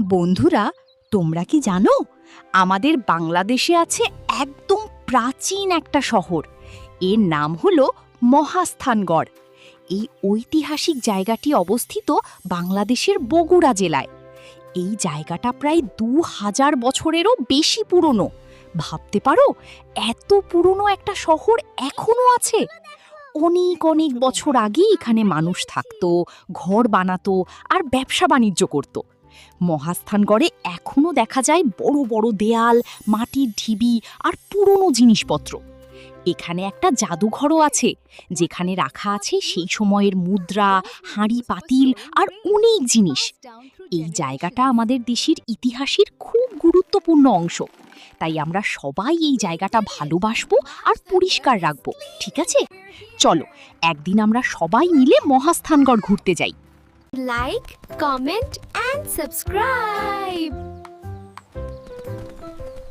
বন্ধুরা, তোমরা কি জানো আমাদের বাংলাদেশে আছে একদম প্রাচীন একটা শহর। এর নাম হলো মহাস্থানগড়। এই ঐতিহাসিক জায়গাটি অবস্থিত বাংলাদেশের বগুড়া জেলায়। এই জায়গাটা প্রায় ২০০০ বছরেরও বেশি পুরনো। ভাবতে পারো, এত পুরনো একটা শহর এখনো আছে। অনেক অনেক বছর আগে এখানে মানুষ থাকতো, ঘর বানাতো আর ব্যবসা বাণিজ্য করত। মহাস্থানগড়ে এখনো দেখা যায় বড় বড় দেয়াল, মাটির ঢিবি আর পুরনো জিনিসপত্র। এখানে একটা জাদুঘরও আছে, যেখানে রাখা আছে সেই সময়ের মুদ্রা, হাঁড়ি পাতিল আর অনেক জিনিস। এই জায়গাটা আমাদের দেশের ইতিহাসের খুব গুরুত্বপূর্ণ অংশ। তাই আমরা সবাই এই জায়গাটা ভালোবাসবো আর পরিষ্কার রাখবো, ঠিক আছে? চলো একদিন আমরা সবাই মিলে মহাস্থানগড় ঘুরতে যাই। Like, comment, and subscribe.